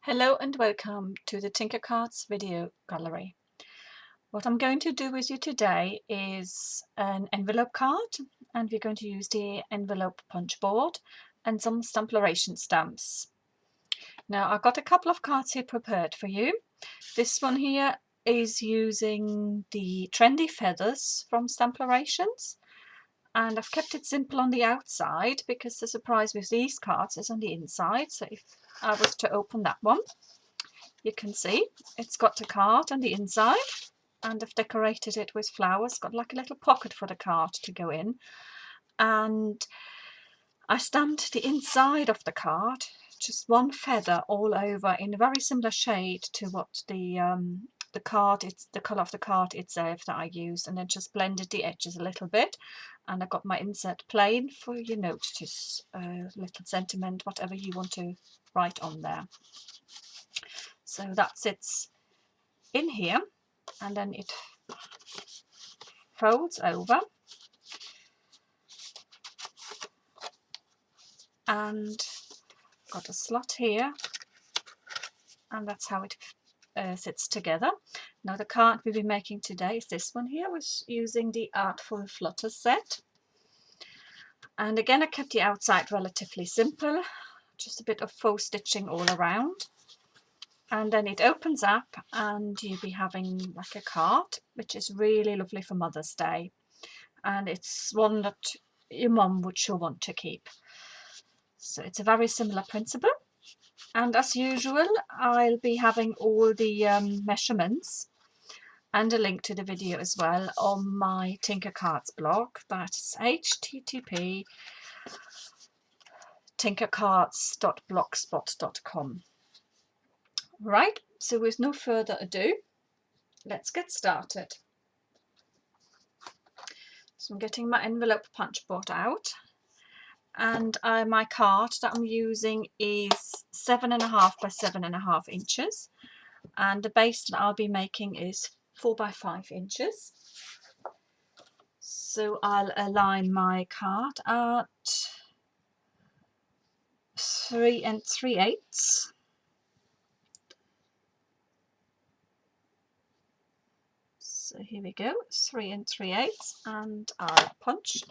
Hello and welcome to the Tinkercards video gallery. What I'm going to do with you today is an envelope card, and we're going to use the envelope punch board and some Stampin'Up stamps. Now I've got a couple of cards here prepared for you. This one here is using the trendy feathers from Stampin'Up, and I've kept it simple on the outside because the surprise with these cards is on the inside. So if I was to open that one, you can see it's got a card on the inside, and I've decorated it with flowers. Got like a little pocket for the card to go in, and I stamped the inside of the card, just one feather all over in a very similar shade to what the card, it's the colour of the card itself that I used, and then just blended the edges a little bit. And I got my insert plain for your note, just a little sentiment, whatever you want to write on there. So that sits in here, and then it folds over, and got a slot here, and that's how it sits together. Now the card we'll be making today is this one here, with using the Artful Flutter set. And again, I kept the outside relatively simple, just a bit of faux stitching all around. And then it opens up, and you'll be having like a card, which is really lovely for Mother's Day. And it's one that your mum would sure want to keep. So it's a very similar principle. And as usual, I'll be having all the measurements and a link to the video as well on my Tinkercards blog. That's http://tinkercards.blogspot.com. Right, so with no further ado, let's get started. So I'm getting my envelope punch board out, and my card that I'm using is 7.5 by 7.5 inches, and the base that I'll be making is 4 by 5 inches. So I'll align my card at 3 3/8. So here we go, 3 3/8, and I'll punch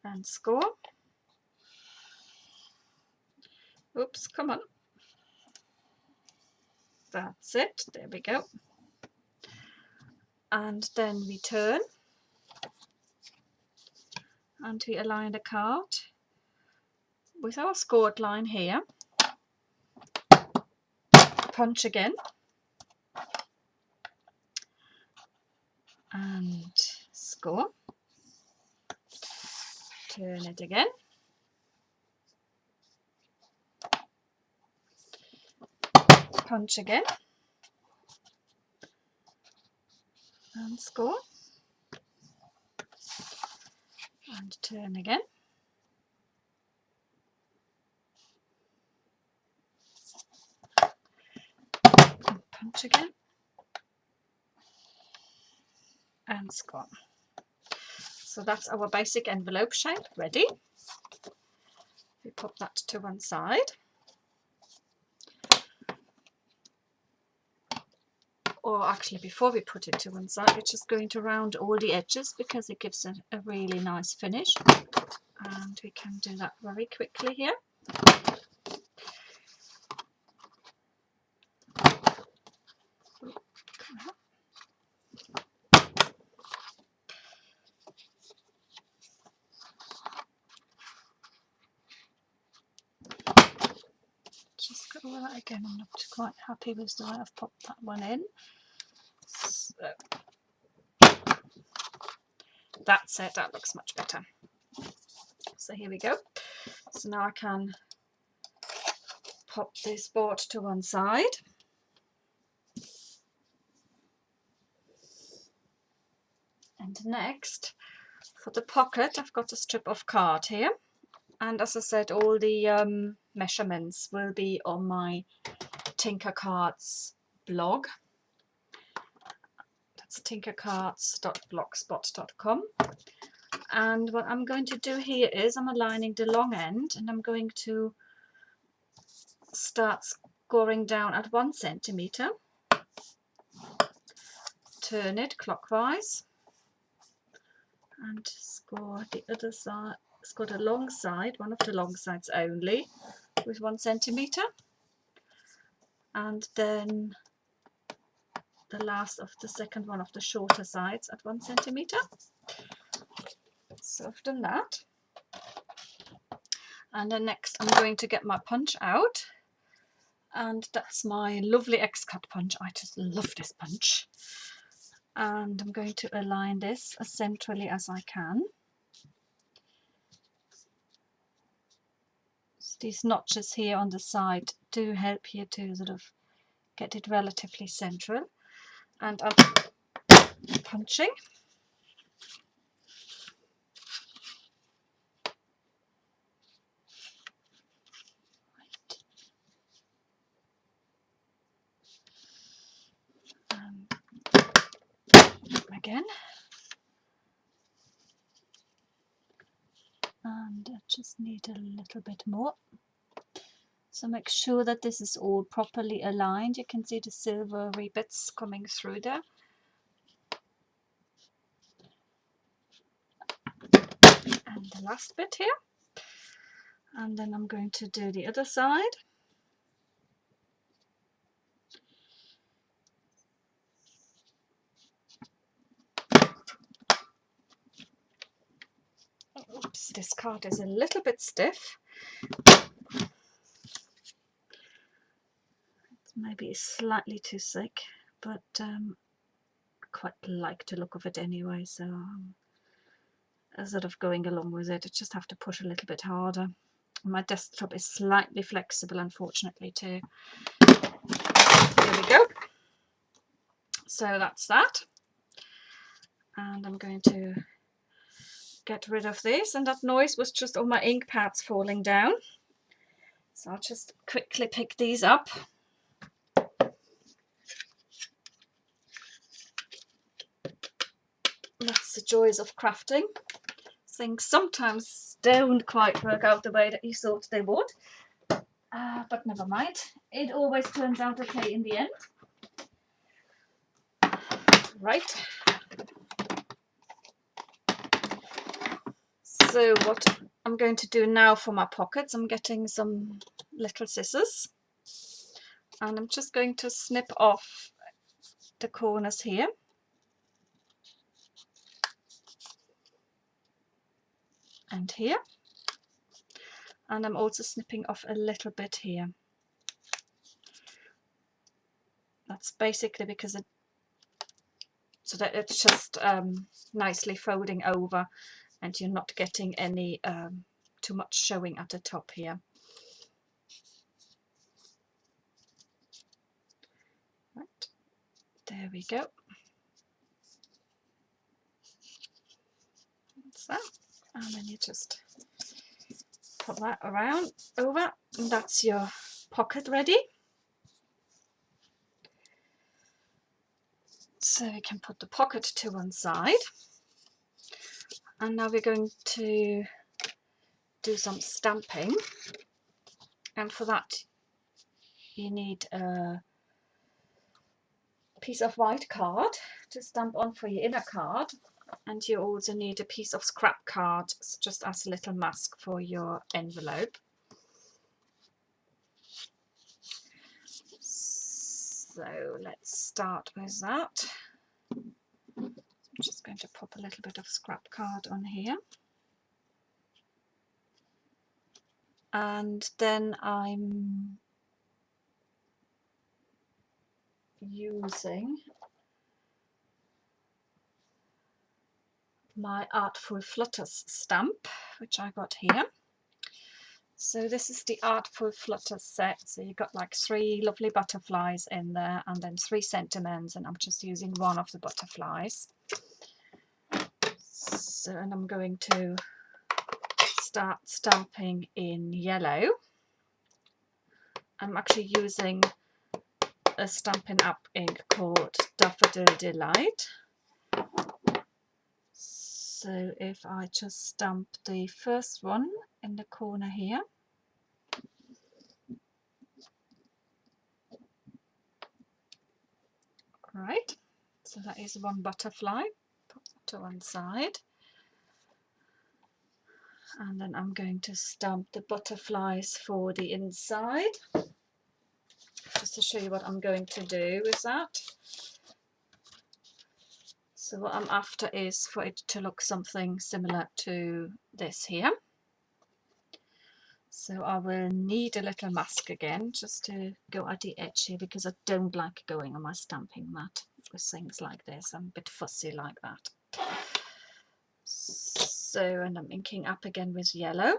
and score. Oops, come on. That's it, there we go. And then we turn, and we align the card with our scored line here. Punch again, and score. Turn it again, punch again, and score, and turn again, and punch again, and score. So that's our basic envelope shape ready. We pop that to one side. Or actually, before we put it to one side, we're just going to round all the edges because it gives a really nice finish. And we can do that very quickly here. Just go over that again. I'm not quite happy with the way I've popped that one in. So that's it, that looks much better. So here we go. So now I can pop this board to one side. And next, for the pocket, I've got a strip of card here. And as I said, all the measurements will be on my Tinkercards blog. That's tinkercards.blogspot.com. And what I'm going to do here is I'm aligning the long end, and I'm going to start scoring down at 1 centimetre, turn it clockwise and score the other side, score the long side, one of the long sides only, with 1 centimetre, and then the last of the second one of the shorter sides at 1 centimetre. So I've done that, and then next I'm going to get my punch out, and that's my lovely X-cut punch. I just love this punch, and I'm going to align this as centrally as I can. So these notches here on the side do help you to sort of get it relatively central, and I'm punching. Again, and I just need a little bit more, so make sure that this is all properly aligned. You can see the silvery bits coming through there, and the last bit here, and then I'm going to do the other side. Oops, this card is a little bit stiff. Maybe slightly too thick, but I quite like the look of it anyway, so I'm sort of going along with it. I just have to push a little bit harder. My desktop is slightly flexible, unfortunately, too. There we go. So that's that, and I'm going to get rid of this, and that noise was just all my ink pads falling down, so I'll just quickly pick these up. That's the joys of crafting. Things sometimes don't quite work out the way that you thought they would, but never mind, it always turns out okay in the end. Right, so what I'm going to do now for my pockets, I'm getting some little scissors, and I'm just going to snip off the corners here, and here, and I'm also snipping off a little bit here. That's basically because so that it's just nicely folding over, and you're not getting any too much showing at the top here. Right, there we go. That's that, and then you just put that around over, and that's your pocket ready. So we can put the pocket to one side, and now we're going to do some stamping, and for that you need a piece of white card to stamp on for your inner card, and you also need a piece of scrap card just as a little mask for your envelope. So let's start with that. I'm just going to pop a little bit of scrap card on here, and then I'm using my Artful Flutters stamp, which I got here. So this is the Artful Flutters set, so you've got like 3 lovely butterflies in there, and then 3 sentiments, and I'm just using one of the butterflies. So, and I'm going to start stamping in yellow. I'm actually using a Stampin'Up ink called Daffodil Delight. So if I just stamp the first one in the corner here, So that is one butterfly. Put that to one side. And then I'm going to stamp the butterflies for the inside. Just to show you what I'm going to do with that. So what I'm after is for it to look something similar to this here. So I will need a little mask again just to go at the edge here, because I don't like going on my stamping mat with things like this. I'm a bit fussy like that. So, and I'm inking up again with yellow.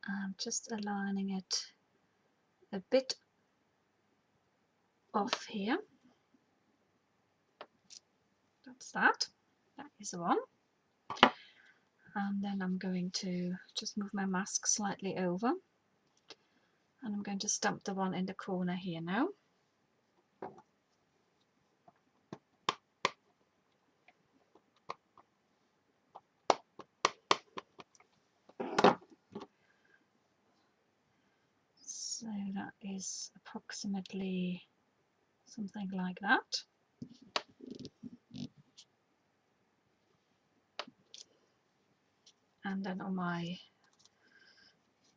I'm just aligning it a bit off here. That's that. That is one. And then I'm going to just move my mask slightly over. And I'm going to stamp the one in the corner here now. So that is approximately something like that. And then on my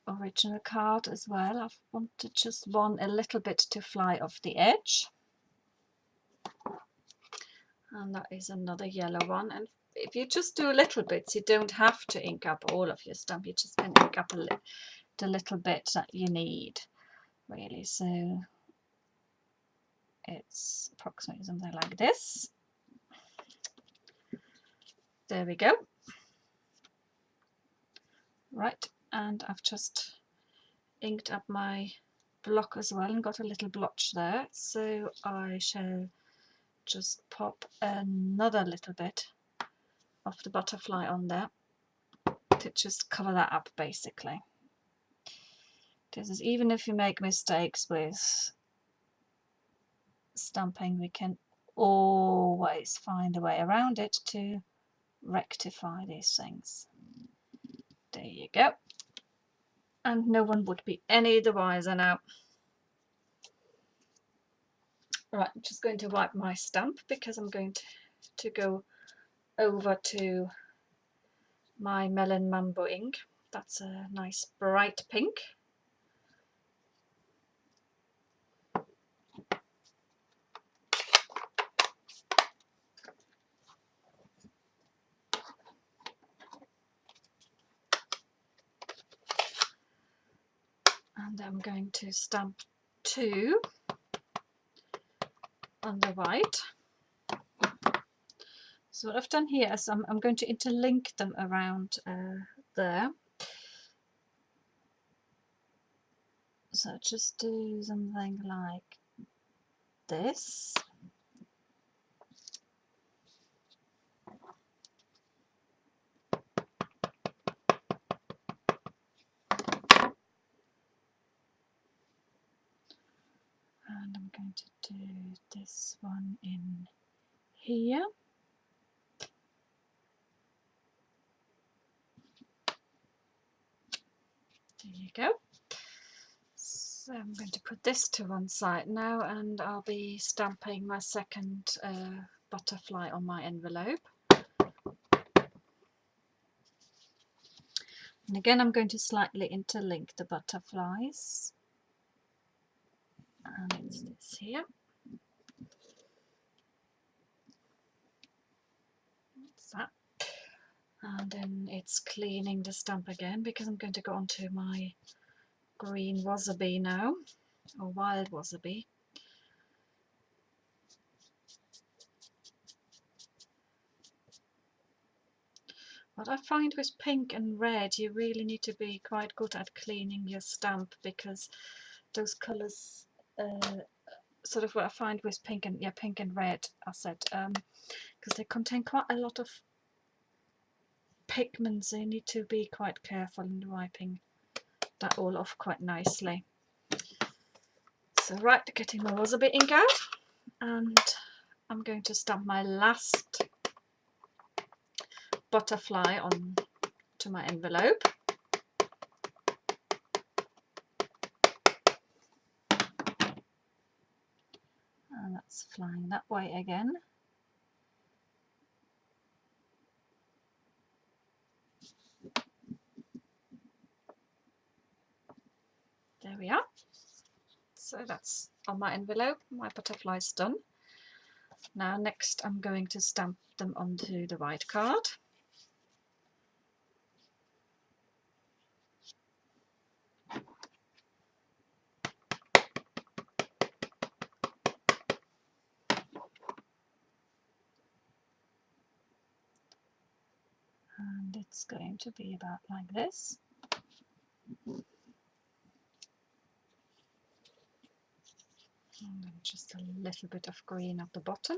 original card as well, I wanted just one a little bit to fly off the edge. And that is another yellow one. And if you just do little bits, you don't have to ink up all of your stamp. You just can ink up the little bit that you need, really. So it's approximately something like this. There we go. Right, and I've just inked up my block as well and got a little blotch there. So I shall just pop another little bit of the butterfly on there to just cover that up, basically. Because even if you make mistakes with stamping, we can always find a way around it to rectify these things. There you go. And no one would be any the wiser now. Right, I'm just going to wipe my stamp because I'm going to go over to my Melon Mambo ink. That's a nice bright pink. And I'm going to stamp 2 on the white. So what I've done here is I'm going to interlink them around there. So just do something like this. And I'm going to do this one in here. There you go. So I'm going to put this to one side now, and I'll be stamping my second butterfly on my envelope. And again, I'm going to slightly interlink the butterflies. And it's this here. That's that. And then it's cleaning the stamp again, because I'm going to go on to my green wasabi now, or wild wasabi. What I find with pink and red, you really need to be quite good at cleaning your stamp, because those colours, sort of what I find with pink and red, I said, because they contain quite a lot of pigments, so you need to be quite careful in wiping that all off quite nicely. So right, getting my wasabi ink out, and I'm going to stamp my last butterfly on to my envelope. It's flying that way again. There we are. So that's on my envelope. My butterfly's done. Now next I'm going to stamp them onto the white card. And it's going to be about like this. And then just a little bit of green at the bottom.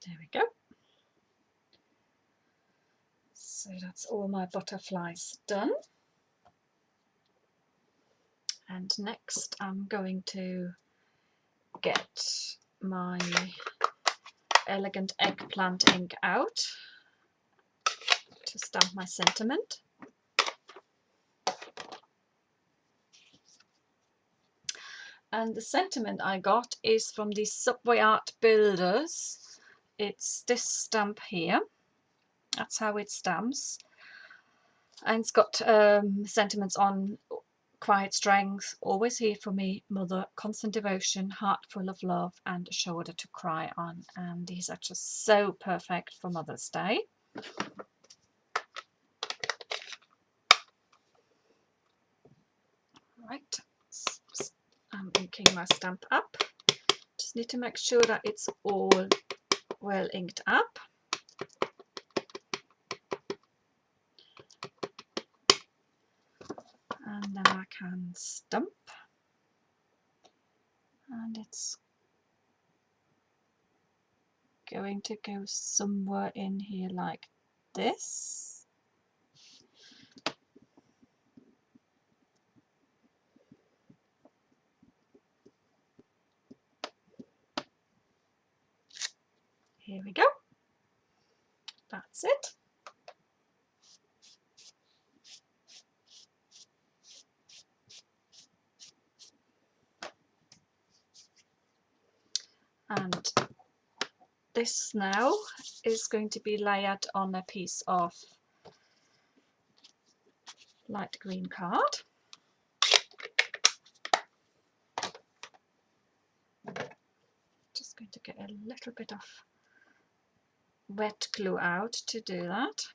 There we go. So that's all my butterflies done. And next I'm going to get my elegant eggplant ink out to stamp my sentiment. And the sentiment I got is from the Subway Art Builders. It's this stamp here. That's how it stamps. And it's got sentiments on: quiet strength, always here for me, mother, constant devotion, heart full of love, and a shoulder to cry on. And these are just so perfect for Mother's Day. Right, I'm inking my stamp up. Just need to make sure that it's all well inked up. And then I can stamp. And it's going to go somewhere in here like this. Here we go. That's it. And this now is going to be layered on a piece of light green card. Just going to get a little bit of wet glue out to do that.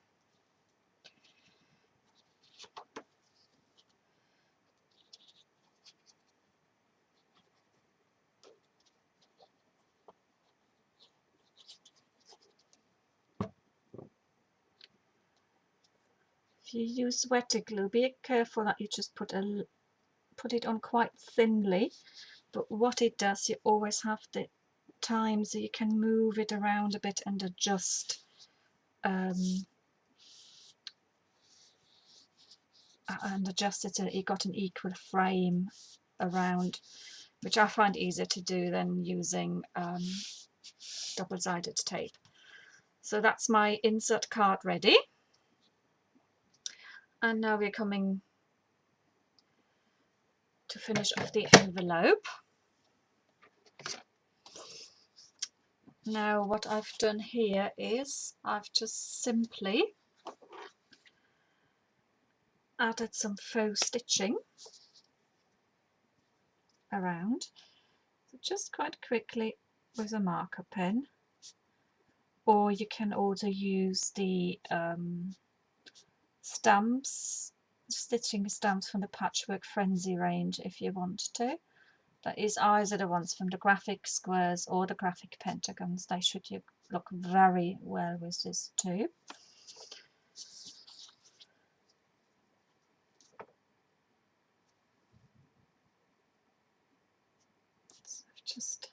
If you use wetter glue, be careful that you just put it on quite thinly, but what it does, you always have the time so you can move it around a bit and adjust it so that you've got an equal frame around, which I find easier to do than using double-sided tape. So that's my insert card ready. And now we're coming to finish off the envelope. Now what I've done here is I've just simply added some faux stitching around, so just quite quickly with a marker pen, or you can also use the stitching stamps from the Patchwork Frenzy range if you want to. That is either the ones from the graphic squares or the graphic pentagons. They should look very well with this too. So I've just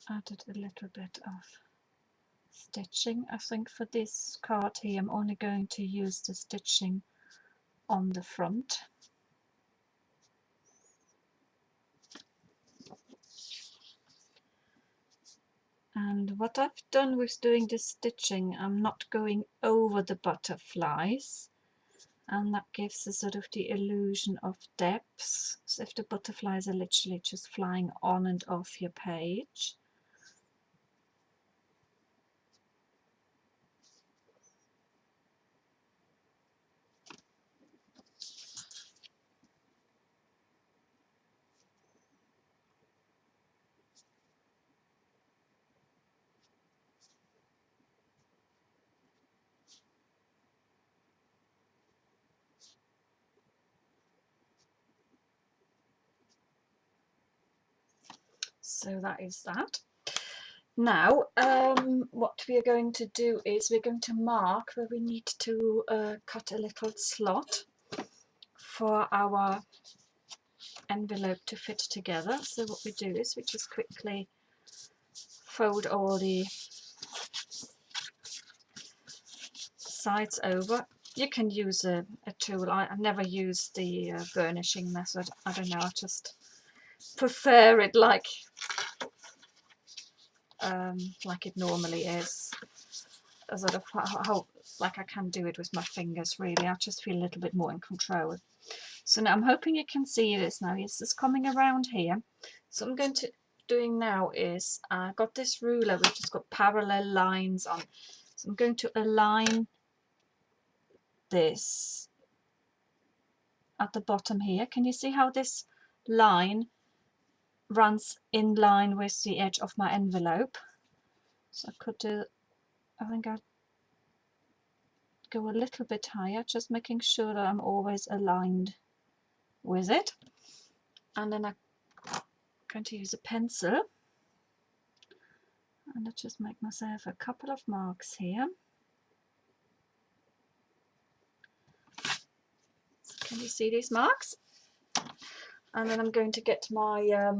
added a little bit of stitching. I think for this card here I'm only going to use the stitching on the front. what I've done with doing this stitching, I'm not going over the butterflies, and that gives a sort of the illusion of depth, as if the butterflies are literally just flying on and off your page. So that is that. Now, what we are going to do is we're going to mark where we need to cut a little slot for our envelope to fit together. So what we do is we just quickly fold all the sides over. You can use a tool. I've never used the burnishing method. I don't know, I just prefer it like it normally is. A sort of how like I can do it with my fingers, really. I just feel a little bit more in control. So now I'm hoping you can see this now. It's just coming around here. So I'm going to doing now is I've got this ruler which has got parallel lines on. So I'm going to align this at the bottom here. Can you see how this line runs in line with the edge of my envelope? So I could do, I think I'll go a little bit higher, just making sure that I'm always aligned with it. And then I'm going to use a pencil and I just make myself a couple of marks here. So can you see these marks? And then I'm going to get my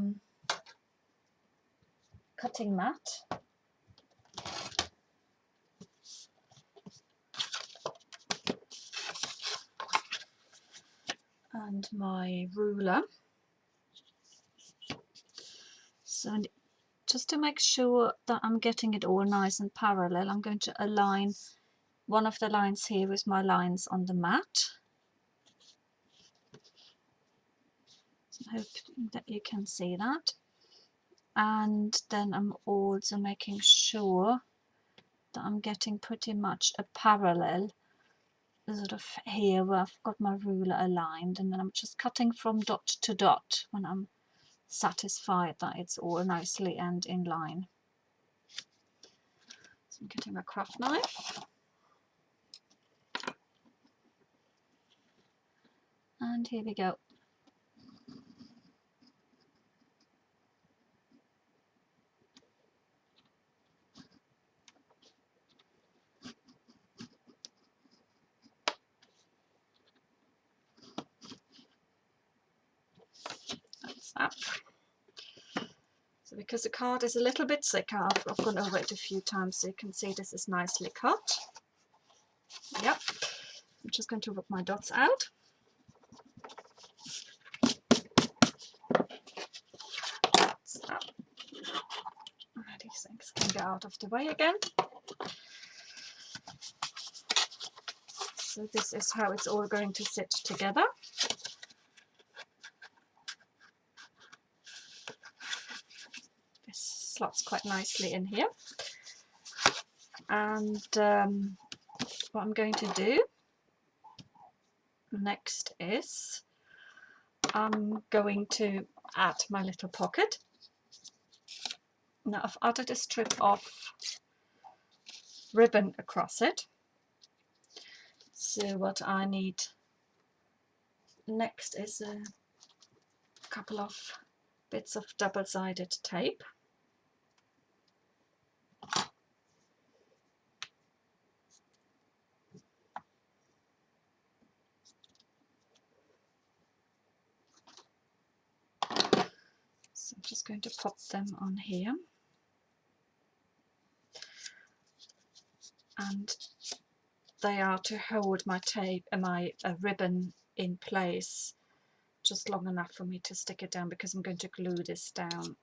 cutting mat and my ruler. So just to make sure that I'm getting it all nice and parallel, I'm going to align one of the lines here with my lines on the mat. So I hope that you can see that. And then I'm also making sure that I'm getting pretty much a parallel sort of here where I've got my ruler aligned, and then I'm just cutting from dot to dot when I'm satisfied that it's all nicely and in line. So I'm getting my craft knife and here we go. That's that. So because the card is a little bit thicker, I've gone over it a few times so you can see this is nicely cut. Yep. I'm just going to rub my dots out. That's that. These things can get out of the way again. So this is how it's all going to sit together. This slots quite nicely in here. And what I'm going to do next is I'm going to add my little pocket. Now I've added a strip of ribbon across it. So what I need next is a couple of bits of double-sided tape. So I'm just going to pop them on here. And they are to hold my tape and my ribbon in place just long enough for me to stick it down, because I'm going to glue this down.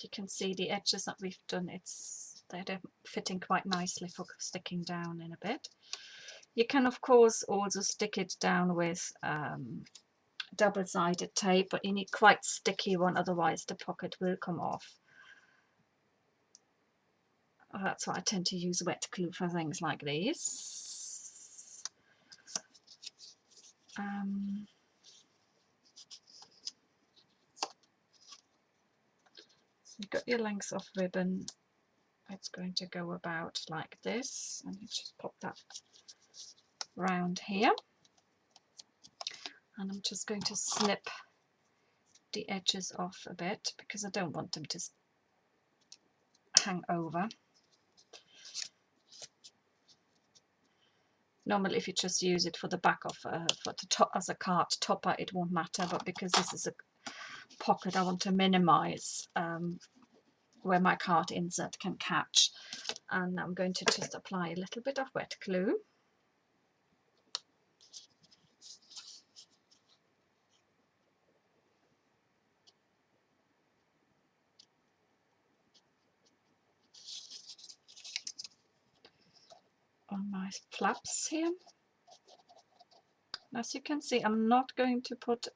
you can see the edges that we've done, they're fitting quite nicely for sticking down in a bit. You can of course also stick it down with double-sided tape, but you need quite sticky one, otherwise the pocket will come off. That's why I tend to use wet glue for things like these. So you've got your length of ribbon. It's going to go about like this, and you just pop that round here. And I'm just going to snip the edges off a bit because I don't want them to hang over. Normally if you just use it for the back of for the top as a card topper, it won't matter, but because this is a pocket, I want to minimize where my card insert can catch. And I'm going to just apply a little bit of wet glue. On my flaps here. As you can see, I'm not going to put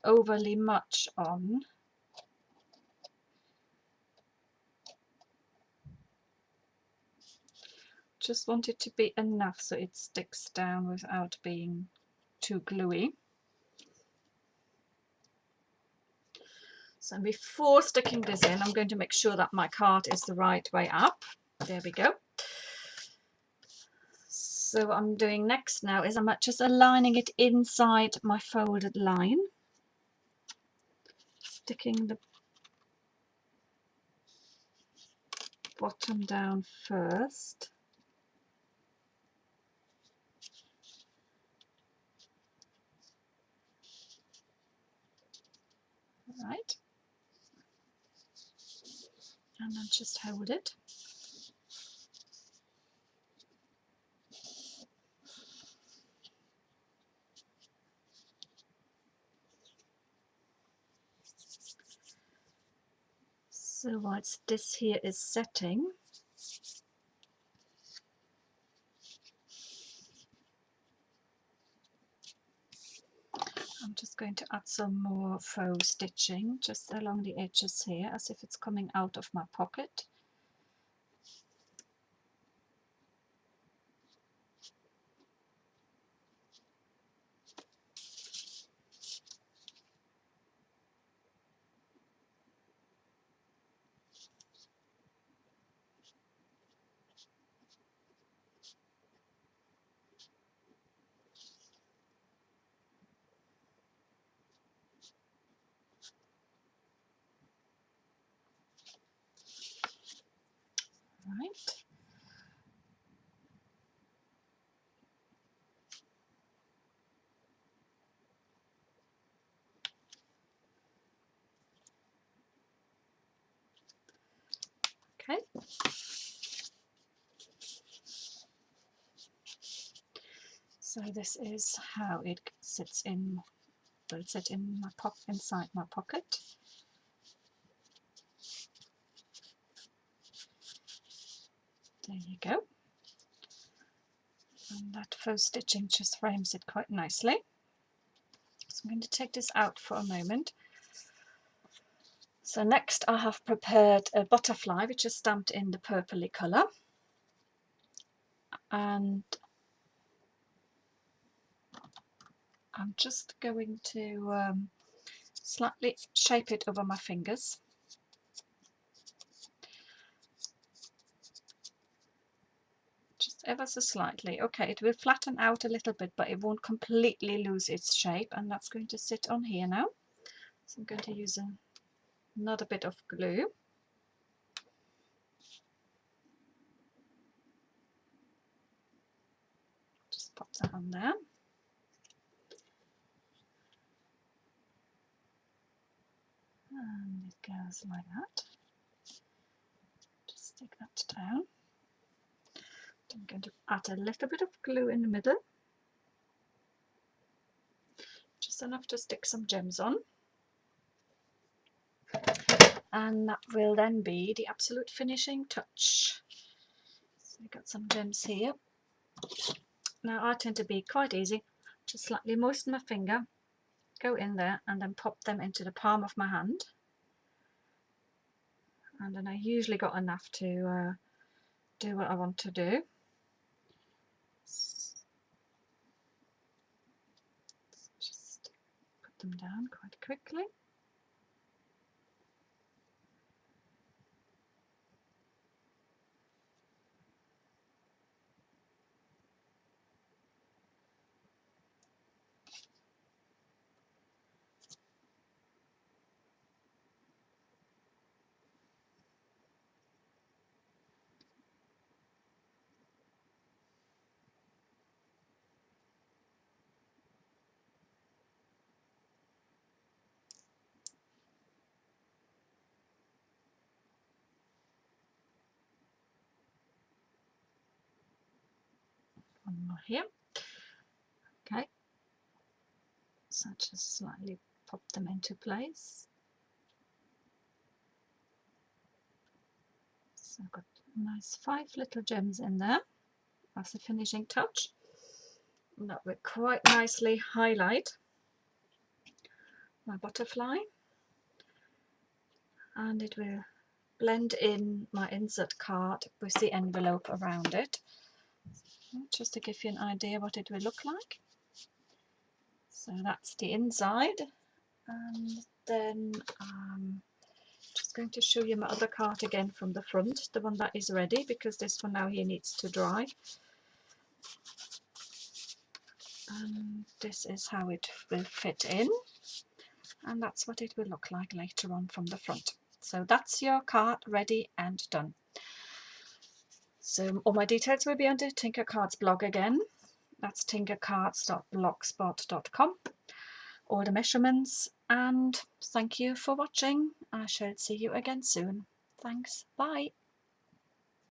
overly much on. Just want it to be enough so it sticks down without being too gluey. So before sticking this in, I'm going to make sure that my card is the right way up. There we go. So what I'm doing next now is I'm just aligning it inside my folded line, sticking the bottom down first. Right, and then just hold it. So whilst this here is setting, I'm just going to add some more faux stitching just along the edges here, as if it's coming out of my pocket. Right. Okay. So this is how it sits in. Will sit in my inside my pocket. There you go. And that faux stitching just frames it quite nicely. So I'm going to take this out for a moment. So next I have prepared a butterfly which is stamped in the purpley colour, and I'm just going to slightly shape it over my fingers. Just ever so slightly. Okay, it will flatten out a little bit, but it won't completely lose its shape, and that's going to sit on here now. So I'm going to use another bit of glue. Just pop that on there. And it goes like that. Just stick that down. I'm going to add a little bit of glue in the middle. Just enough to stick some gems on. and that will then be the absolute finishing touch. So we've got some gems here. Now I tend to be quite easy, just slightly moisten my finger, go in there and then pop them into the palm of my hand, and then I usually got enough to do what I want to do. Just put them down quite quickly. One more here. Okay, so just slightly pop them into place. So I've got a nice 5 little gems in there as a finishing touch. And that will quite nicely highlight my butterfly, and it will blend in my insert card with the envelope around it, just to give you an idea what it will look like. So that's the inside, and then just going to show you my other card again from the front, the one that is ready, because this one now here needs to dry. And this is how it will fit in, and that's what it will look like later on from the front. So that's your card ready and done. So all my details will be under Tinkercard's blog again. That's tinkercards.blogspot.com. All the measurements, and thank you for watching. I shall see you again soon. Thanks, bye.